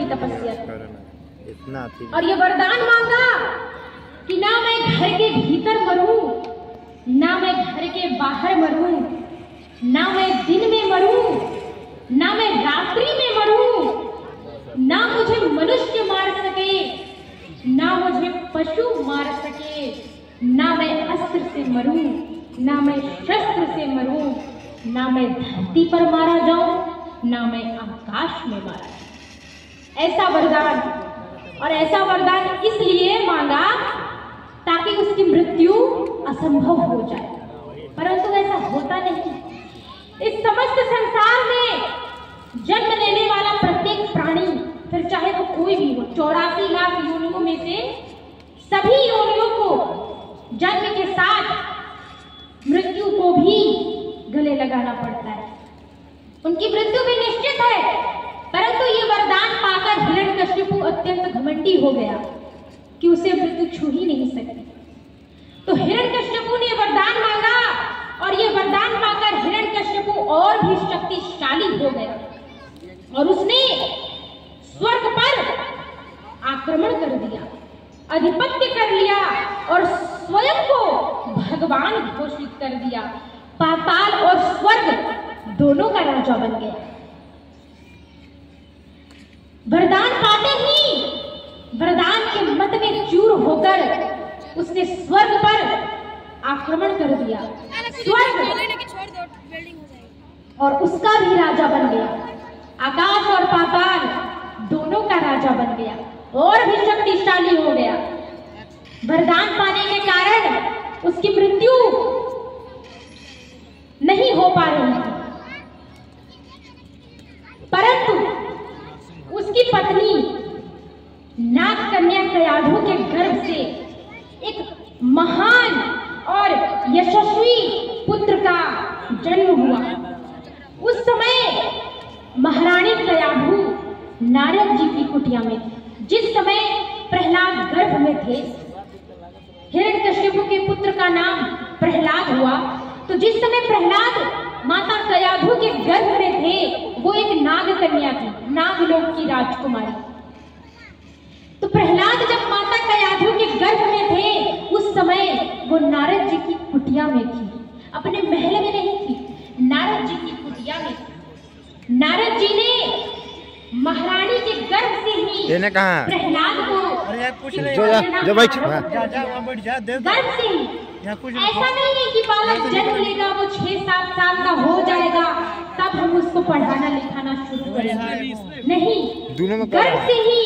की तपस्या की और ये वरदान मांगा कि ना मैं घर के भीतर मरूं, ना मैं घर के बाहर मरूं, ना मैं दिन में मरूं, ना मैं रात्रि में मरूं, ना मुझे मनुष्य मार सके, ना मुझे पशु मार सके, ना मैं अस्त्र से मरूं, ना मैं शस्त्र से मरूं, ना मैं धरती पर मारा जाऊं, ना मैं आकाश में मारा जाऊं। ऐसा वरदान, और ऐसा वरदान इसलिए मांगा ताकि उसकी मृत्यु असंभव हो जाए, परंतु ऐसा होता नहीं। इस समस्त संसार में जन्म लेने वाला प्रत्येक प्राणी, फिर चाहे वो कोई भी हो, 84 लाख योनियों में से सभी योनियों को जन्म के साथ मृत्यु को भी गले लगाना पड़ता है। उनकी मृत्यु भी निश्चित है, परंतु ये वरदान पाकर हिरण्यकश्यपु अत्यंत घमंडी हो गया कि उसे मृत्यु छू ही नहीं सकती। तो हिरण्यकश्यपु ने वरदान मांगा और ये वरदान पाकर हिरण्यकश्यपु और भी शक्तिशाली हो गया और उसने स्वर्ग पर आक्रमण कर दिया, अधिपत्य कर लिया और स्वयं को भगवान घोषित कर दिया। पाताल और स्वर्ग दोनों का राजा बन गया। वरदान पाते ही वरदान के मत में चूर होकर उसने स्वर्ग पर आक्रमण कर दिया। स्वर्ग और उसका भी राजा बन गया, आकाश और पाताल दोनों का राजा बन गया और भी शक्तिशाली हो गया। वरदान पाने के कारण उसकी मृत्यु नहीं हो पा रही थी, परंतु उसकी पत्नी नागकन्या कयाधु के गर्भ से एक महान और यशस्वी पुत्र का जन्म हुआ। उस समय महारानी कयाधु नारद जी की कुटिया में थी। जिस समय प्रहलाद गर्भ में थे, हिरण्यकश्यपु के पुत्र का नाम प्रहलाद हुआ, तो जिस समय प्रहलाद माता कयाधु के गर्भ में थे वो एक नाग कन्या थी, नागलोक की राजकुमारी। तो प्रहलाद जब माता कयाधु के गर्भ में थे उस समय वो नारद जी की कुटिया में थी, अपने महल में नहीं थी, नारद जी की कुटिया में थी। नारद जी ने महारानी के गर्भ से ही प्रहलाद को गर्भ से ही, ऐसा नहीं है कि बालक जन्म लेगा वो 6-7 साल का हो जाएगा तब हम उसको पढ़ाना लिखाना शुरू करेंगे, नहीं, गर्भ से ही